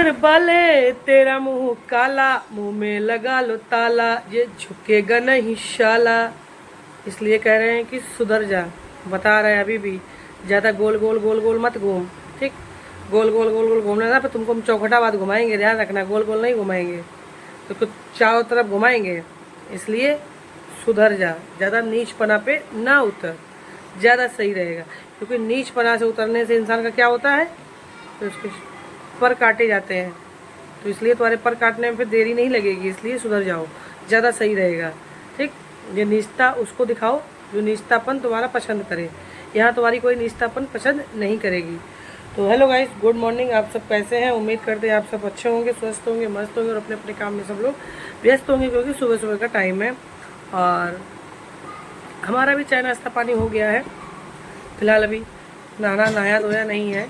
नजर वाले तेरा मुंह काला, मुंह में लगा लो ताला, ये झुकेगा नहीं शाला। इसलिए कह रहे हैं कि सुधर जा। बता रहे हैं अभी भी ज्यादा गोल गोल गोल गोल मत घूम, ठीक। गोल गोल गोल गोल घूमने ना, फिर तुमको हम चौखटाबाद घुमाएंगे, ध्यान रखना। गोल गोल नहीं घुमाएंगे, तो कुछ चारों तरफ घुमाएंगे। इसलिए सुधर जा, ज़्यादा नीच पना पे ना उतर, ज़्यादा सही रहेगा। क्योंकि नीच पना से उतरने से इंसान का क्या होता है, तो उसके पर काटे जाते हैं। तो इसलिए तुम्हारे पर काटने में फिर देरी नहीं लगेगी। इसलिए सुधर जाओ, ज़्यादा सही रहेगा, ठीक। ये नीचता उसको दिखाओ जो नीचतापन तुम्हारा पसंद करे। यहाँ तुम्हारी कोई नीचतापन पसंद नहीं करेगी। तो हेलो गाइस, गुड मॉर्निंग। आप सब कैसे हैं? उम्मीद करते हैं आप सब अच्छे होंगे, स्वस्थ होंगे, मस्त होंगे और अपने अपने काम में सब लोग व्यस्त होंगे, क्योंकि सुबह सुबह का टाइम है। और हमारा भी चाय नाश्ता पानी हो गया है। फिलहाल अभी नहाया धोया नहीं है,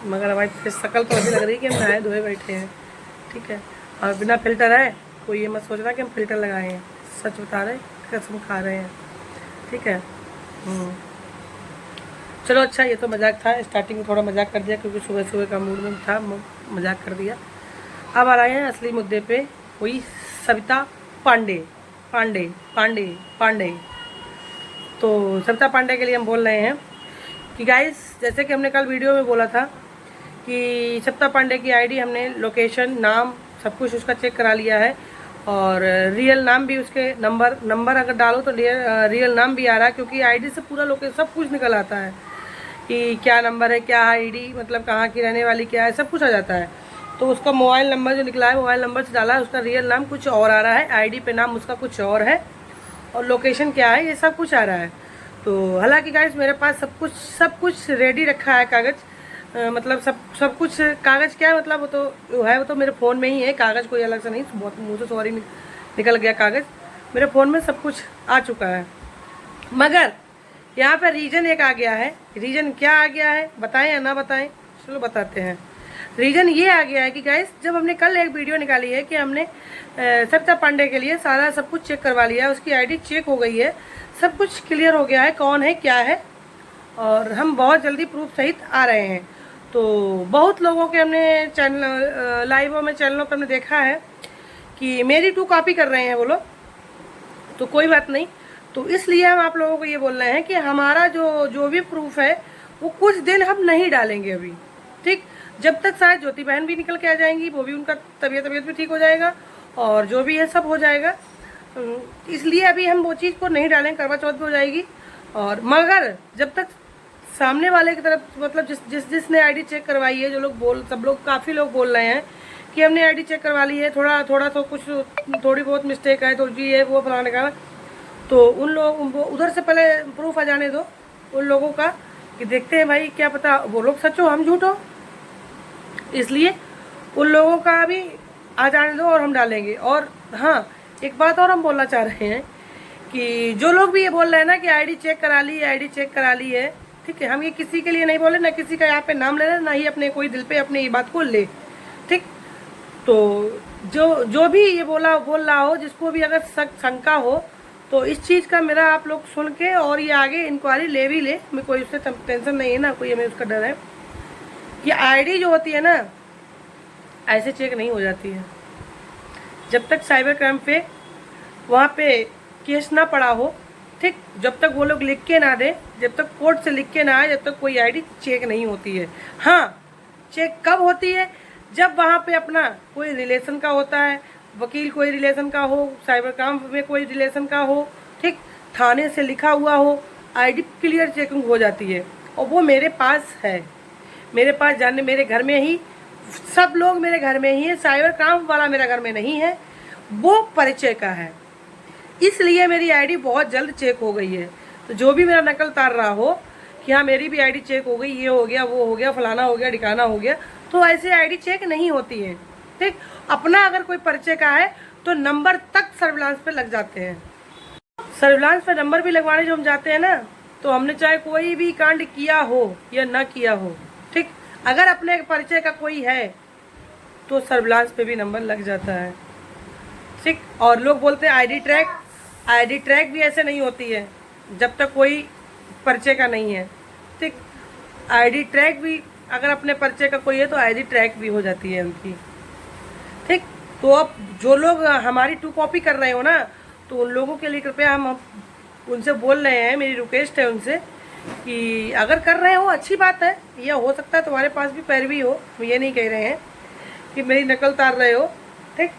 मगर हमारी शक्ल तो ऐसी लग रही है कि हम नहाए धोए बैठे हैं, ठीक है। और बिना फिल्टर है, कोई ये मत सोच रहा कि हम फिल्टर लगाए हैं। सच बता रहे, कसम खा रहे हैं, ठीक है। चलो अच्छा, ये तो मजाक था। स्टार्टिंग में थोड़ा मजाक कर दिया क्योंकि सुबह सुबह का मूड में था, मजाक कर दिया। अब आ रहे हैं असली मुद्दे पे। वही सविता पांडे पांडे पांडे पांडे। तो सविता पांडे के लिए हम बोल रहे हैं कि गाइस, जैसे कि हमने कल वीडियो में बोला था कि सविता पांडे की आईडी हमने लोकेशन, नाम, सब कुछ उसका चेक करा लिया है। और रियल नाम भी, उसके नंबर अगर डालो तो रियल नाम भी आ रहा है, क्योंकि आईडी से पूरा लोकेशन सब कुछ निकल आता है कि क्या नंबर है, क्या आईडी, मतलब कहाँ की रहने वाली क्या है, सब कुछ आ जाता है। तो उसका मोबाइल नंबर जो निकला है, मोबाइल नंबर से डाला है, उसका रियल नाम कुछ और आ रहा है, आईडी पे नाम उसका कुछ और है, और लोकेशन क्या है ये सब कुछ आ रहा है। तो हालांकि गाइस मेरे पास सब कुछ रेडी रखा है, कागज़, मतलब सब कुछ कागज़ क्या है, मतलब वो तो मेरे फ़ोन में ही है। कागज़ कोई अलग से नहीं, बहुत मुँह से सॉरी निकल गया। कागज़ मेरे फ़ोन में सब कुछ आ चुका है, मगर यहाँ पे रीज़न एक आ गया है। रीज़न क्या आ गया है, बताएं या ना बताएं? चलो बताते हैं। रीज़न ये आ गया है कि गाइस, जब हमने कल एक वीडियो निकाली है कि हमने सविता पांडे के लिए सारा सब कुछ चेक करवा लिया है, उसकी आईडी चेक हो गई है, सब कुछ क्लियर हो गया है, कौन है क्या है, और हम बहुत जल्दी प्रूफ सहित आ रहे हैं। तो बहुत लोगों के हमने चैनल लाइवों में, चैनलों पर हमने देखा है कि मेरी 2 कॉपी कर रहे हैं वो लोग। तो कोई बात नहीं, तो इसलिए हम आप लोगों को ये बोल रहे हैं कि हमारा जो भी प्रूफ है वो कुछ दिन हम नहीं डालेंगे अभी, ठीक। जब तक शायद ज्योति बहन भी निकल के आ जाएंगी, वो भी, उनका तबीयत भी ठीक हो जाएगा, और जो भी है सब हो जाएगा। इसलिए अभी हम वो चीज़ को नहीं डालेंगे, करवा चौथ भी हो जाएगी। और मगर जब तक सामने वाले की तरफ, मतलब जिसने आईडी चेक करवाई है, जो लोग सब लोग, काफ़ी लोग बोल रहे हैं कि हमने आईडी चेक करवा ली है, थोड़ा तो कुछ थोड़ी बहुत मिस्टेक है, तो जी है वो फलाने का, तो उन लोग उधर से पहले प्रूफ आ जाने दो उन लोगों का, कि देखते हैं भाई, क्या पता वो लोग सच हो, हम झूठ हो। इसलिए उन लोगों का भी आ जाने दो और हम डालेंगे। और हाँ, एक बात और हम बोलना चाह रहे हैं कि जो लोग भी ये बोल रहे हैं ना कि आईडी चेक करा ली, आईडी चेक करा ली है, ठीक है, हम ये किसी के लिए नहीं बोले, ना किसी का यहाँ पे नाम ले रहे, ना ही अपने कोई दिल पे अपने ये बात को ले, ठीक। तो जो भी ये बोल रहा हो, जिसको भी अगर शंका हो, तो इस चीज़ का मेरा आप लोग सुन के और ये आगे इंक्वायरी ले भी ले, हमें कोई उससे टेंशन नहीं है ना, कोई हमें उसका डर है। कि आईडी जो होती है ना, ऐसे चेक नहीं हो जाती है। जब तक साइबर क्राइम पे वहाँ पे केस ना पड़ा हो, ठीक, जब तक वो लोग लिख के ना दे, जब तक कोर्ट से लिख के ना आए, जब तक कोई आईडी चेक नहीं होती है। हाँ, चेक कब होती है? जब वहाँ पे अपना कोई रिलेशन का होता है, वकील कोई रिलेशन का हो, साइबर क्राइम में कोई रिलेशन का हो, ठीक, थाने से लिखा हुआ हो, आईडी क्लियर चेकिंग हो जाती है। और वो मेरे पास है, मेरे पास जाने, मेरे घर में ही सब लोग मेरे घर में ही है। साइबर क्राइम वाला मेरा घर में नहीं है, वो परिचय का है। इसलिए मेरी आईडी बहुत जल्द चेक हो गई है। तो जो भी मेरा नकल उतार रहा हो कि हाँ मेरी भी आईडी चेक हो गई, ये हो गया, वो हो गया, फलाना हो गया, ठिकाना हो गया, तो ऐसे आईडी चेक नहीं होती है, ठीक। अपना अगर कोई परिचय का है तो नंबर तक सर्विलांस पे लग जाते हैं। सर्विलांस पे नंबर भी लगवाने जो हम जाते हैं ना, तो हमने चाहे कोई भी कांड किया हो या ना किया हो, ठीक, अगर अपने परिचय का कोई है तो सर्विलांस पे भी नंबर लग जाता है, ठीक। और लोग बोलते हैं आईडी ट्रैक भी ऐसे नहीं होती है जब तक कोई परिचय का नहीं है, ठीक। आईडी ट्रैक भी अगर अपने परिचय का कोई है तो आईडी ट्रैक भी हो जाती है उनकी, ठीक। तो अब जो लोग हमारी टू कॉपी कर रहे हो ना, तो उन लोगों के लिए कृपया हम उनसे बोल रहे हैं, मेरी रिक्वेस्ट है उनसे कि अगर कर रहे हो अच्छी बात है, यह हो सकता है तुम्हारे पास भी पैरवी हो, हम ये नहीं कह रहे हैं कि मेरी नकल उतार रहे हो। ठीक।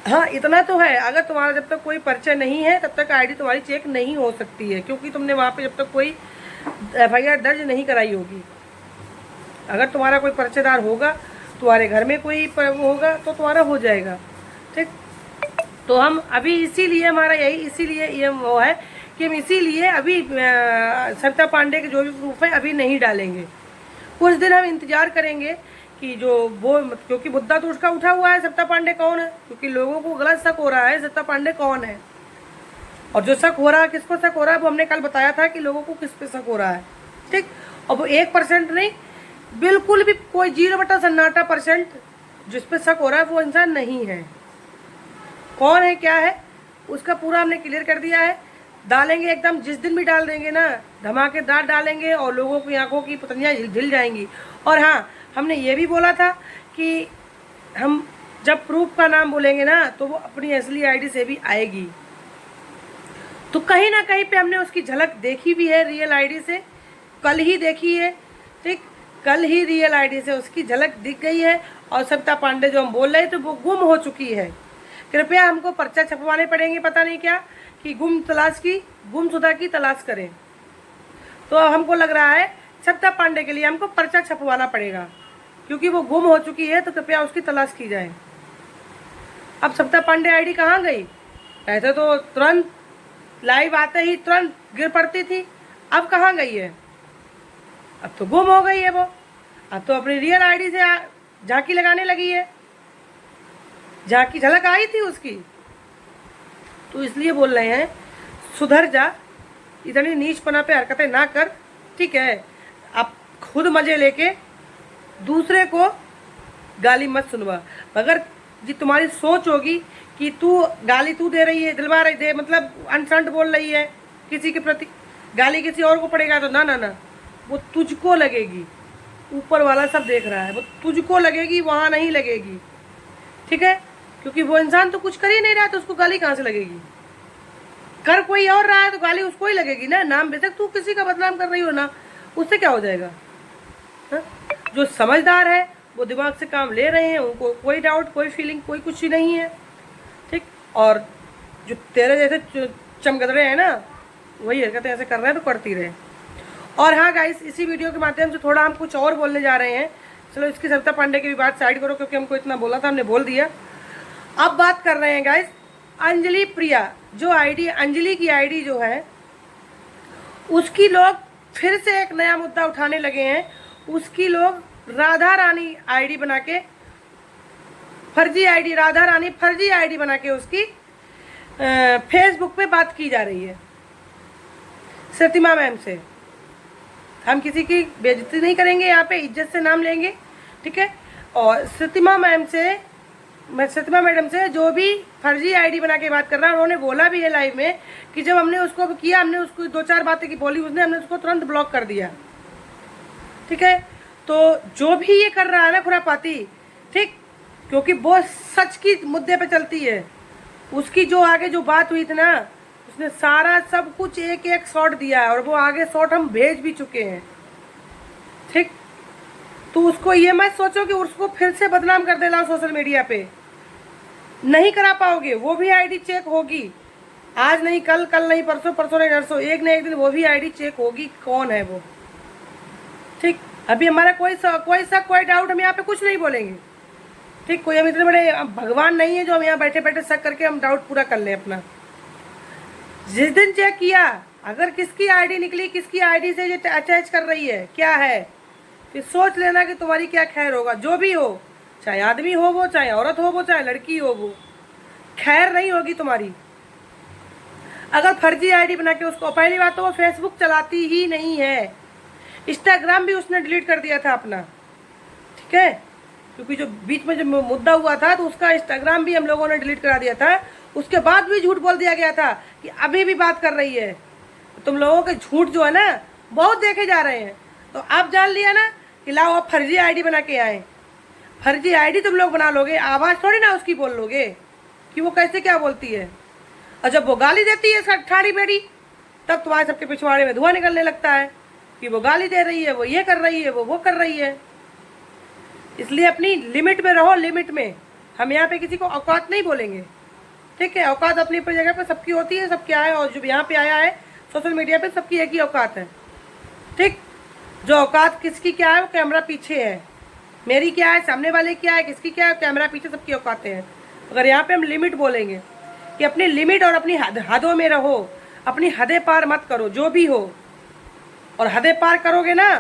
हाँ, इतना तो है, अगर तुम्हारा जब तक कोई परिचय नहीं है तब तक आईडी तुम्हारी चेक नहीं हो सकती है, क्योंकि तुमने वहाँ पे जब तक कोई FIR दर्ज नहीं कराई होगी। अगर तुम्हारा कोई परिचयदार होगा, तुम्हारे घर में कोई होगा, तो तुम्हारा हो जाएगा। ठीक। तो हम अभी इसीलिए हमारा यही इसीलिए ये वो है कि हम इसीलिए अभी सविता पांडे के जो भी प्रूफ है अभी नहीं डालेंगे। कुछ दिन हम इंतजार करेंगे कि जो वो, क्योंकि मुद्दा तो उसका उठा हुआ है सविता पांडे कौन है, क्योंकि लोगों को गलत शक हो रहा है सविता पांडे कौन है। और जो शक हो रहा है, किसको शक हो रहा है, वो हमने कल बताया था कि लोगों को किस पे शक हो रहा है। ठीक। और वो 1% नहीं, बिल्कुल भी कोई 0.99% जिस पे शक हो रहा है वो इंसान नहीं है। कौन है क्या है उसका पूरा हमने क्लियर कर दिया है। डालेंगे एकदम, जिस दिन भी डाल देंगे ना धमाकेदार डालेंगे और लोगों की आंखों की पुतलियाँ हिल जाएंगी। और हाँ, हमने ये भी बोला था कि हम जब प्रूफ का नाम बोलेंगे ना तो वो अपनी असली आईडी से भी आएगी। तो कहीं ना कहीं पे हमने उसकी झलक देखी भी है रियल आईडी से, कल ही देखी है। ठीक। कल ही रियल आईडी से उसकी झलक दिख गई है। और सविता पांडे जो हम बोल रहे थे तो वो गुम हो चुकी है। कृपया हमको पर्चा छपवाने पड़ेंगे, पता नहीं क्या, कि गुमशुदा की तलाश करें। तो अब हमको लग रहा है सविता पांडे के लिए हमको पर्चा छपवाना पड़ेगा, क्योंकि वो गुम हो चुकी है, तो कृपया उसकी तलाश की जाए। अब सविता पांडे आईडी कहाँ गई? ऐसे तो तुरंत लाइव आते ही तुरंत गिर पड़ती थी, अब कहाँ गई है? अब तो गुम हो गई है वो। अब तो अपनी रियल आईडी से झांकी लगाने लगी है, झांकी झलक आई थी उसकी। तो इसलिए बोल रहे हैं सुधर जा, इतनी नीचपना पे हरकतें ना कर। ठीक है, आप खुद मजे लेके दूसरे को गाली मत सुनवा। अगर जी तुम्हारी सोच होगी कि तू गाली तू दे रही है, दिलवा रही दे, मतलब अनसंट बोल रही है किसी के प्रति, गाली किसी और को पड़ेगा तो ना ना ना, वो तुझको लगेगी। ऊपर वाला सब देख रहा है, वो तुझको लगेगी, वहाँ नहीं लगेगी। ठीक है, क्योंकि वो इंसान तो कुछ कर ही नहीं रहा, तो उसको गाली कहाँ से लगेगी? कर कोई और रहा है तो गाली उसको ही लगेगी ना। नाम बेशक तू किसी का बदनाम कर रही हो ना, उससे क्या हो जाएगा? हा? जो समझदार है वो दिमाग से काम ले रहे हैं, उनको कोई डाउट, कोई फीलिंग, कोई कुछ ही नहीं है। ठीक। और जो तेरे जैसे चमगदड़े हैं ना, वही हरकतें ऐसे कर रहे हैं तो करती रहे। और हाँ गाइस, इसी वीडियो के माध्यम से थोड़ा हम कुछ और बोलने जा रहे हैं। चलो इसकी सविता पांडे की भी बात साइड करो, क्योंकि हमको इतना बोला था, हमने बोल दिया। अब बात कर रहे हैं गाइस अंजलि प्रिया, जो आईडी अंजलि की आईडी जो है उसकी लोग फिर से एक नया मुद्दा उठाने लगे हैं। उसकी लोग राधा रानी आईडी बना के, फर्जी आईडी, राधा रानी फर्जी आईडी बना के उसकी फेसबुक पे बात की जा रही है सतीमा मैम से। हम किसी की बेइज्जती नहीं करेंगे, यहाँ पे इज्जत से नाम लेंगे। ठीक है। और सतीमा मैम से, सतीमा मैडम से जो भी फर्जी आईडी बना के बात कर रहा है, उन्होंने बोला भी है लाइव में कि जब हमने उसको किया, हमने उसको 2-4 बातें की बोली उसने, हमने उसको तुरंत ब्लॉक कर दिया। ठीक है। तो जो भी ये कर रहा है ना खुरापाती, ठीक, क्योंकि वो सच की मुद्दे पे चलती है। उसकी जो आगे जो बात हुई थी ना, उसने सारा सब कुछ एक एक शॉट दिया है, और वो आगे शॉट हम भेज भी चुके हैं। ठीक। तो उसको ये मत सोचो कि उसको फिर से बदनाम कर देना सोशल मीडिया पे, नहीं करा पाओगे। वो भी आईडी चेक होगी, आज नहीं कल, कल नहीं परसों, परसों नहीं नरसों, एक न एक दिन वो भी आईडी चेक होगी कौन है वो। ठीक। अभी हमारा कोई शक कोई डाउट, हम यहाँ पे कुछ नहीं बोलेंगे। ठीक। कोई हम इतने बड़े भगवान नहीं है जो हम यहाँ बैठे बैठे शक करके हम डाउट पूरा कर लें अपना। जिस दिन चेक किया, अगर किसकी आईडी निकली, किसकी आईडी से ये अटैच कर रही है, क्या है, कि सोच लेना कि तुम्हारी क्या खैर होगा। जो भी हो, चाहे आदमी हो वो, चाहे औरत हो वो, चाहे लड़की हो वो, खैर नहीं होगी तुम्हारी। अगर फर्जी आईडी बना के उसको, पहली बात तो वो फेसबुक चलाती ही नहीं है, इंस्टाग्राम भी उसने डिलीट कर दिया था अपना। ठीक है, क्योंकि जो बीच में जो मुद्दा हुआ था तो उसका इंस्टाग्राम भी हम लोगों ने डिलीट करा दिया था। उसके बाद भी झूठ बोल दिया गया था कि अभी भी बात कर रही है। तुम लोगों के झूठ जो है ना बहुत देखे जा रहे हैं, तो आप जान लिया ना कि लाओ आप फर्जी आईडी बना के आए। फर्जी आईडी तुम लोग बना लोगे, आवाज़ थोड़ी ना उसकी बोल लोगे कि वो कैसे क्या बोलती है। और जब वो गाली देती है ठाड़ी बेड़ी, तब तुम्हारे सबके पिछवाड़े में धुआं निकलने लगता है कि वो गाली दे रही है, वो ये कर रही है, वो कर रही है। इसलिए अपनी लिमिट में रहो, लिमिट में। हम यहाँ पे किसी को औकात नहीं बोलेंगे, ठीक है। औकात अपनी अपनी जगह पे सबकी होती है, सब क्या है। और जो यहाँ पे आया है सोशल मीडिया पे, सबकी एक ही औकात है, ठीक। जो औकात किसकी क्या है, वो कैमरा पीछे है। मेरी क्या है, सामने वाले क्या है, किसकी क्या है, कैमरा पीछे, सबकी औकातें हैं। अगर यहाँ पे हम लिमिट बोलेंगे कि अपनी लिमिट और अपनी हदों में रहो, अपनी हदें पार मत करो, जो भी हो। और हदें पार करोगे ना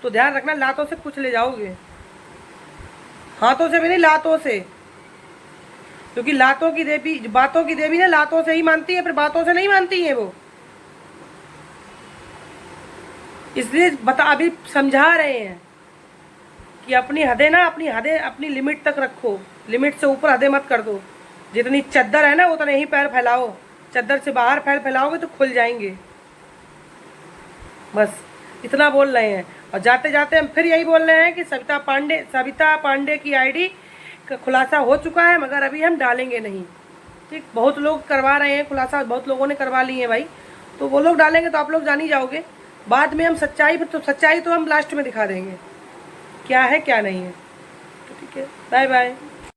तो ध्यान रखना, लातों से कुछ ले जाओगे, हाथों से भी नहीं, लातों से। क्योंकि लातों की देवी, बातों की देवी ना लातों से ही मानती है, फिर बातों से नहीं मानती है वो। इसलिए अभी समझा रहे हैं कि अपनी हदें ना, अपनी हदें अपनी लिमिट तक रखो, लिमिट से ऊपर हदें मत कर दो। जितनी चद्दर है ना उतने ही पैर फैलाओ, चद्दर से बाहर पैर फैलाओगे तो खुल जाएंगे। बस इतना बोल रहे हैं। और जाते जाते हम फिर यही बोल रहे हैं कि सविता पांडे की आईडी का खुलासा हो चुका है, मगर अभी हम डालेंगे नहीं, ठीक। बहुत लोग करवा रहे हैं खुलासा, बहुत लोगों ने करवा ली है भाई, तो वो लोग डालेंगे तो आप लोग जान ही जाओगे। बाद में हम सच्चाई तो हम लास्ट में दिखा देंगे क्या है क्या नहीं है। तो ठीक है, बाय बाय।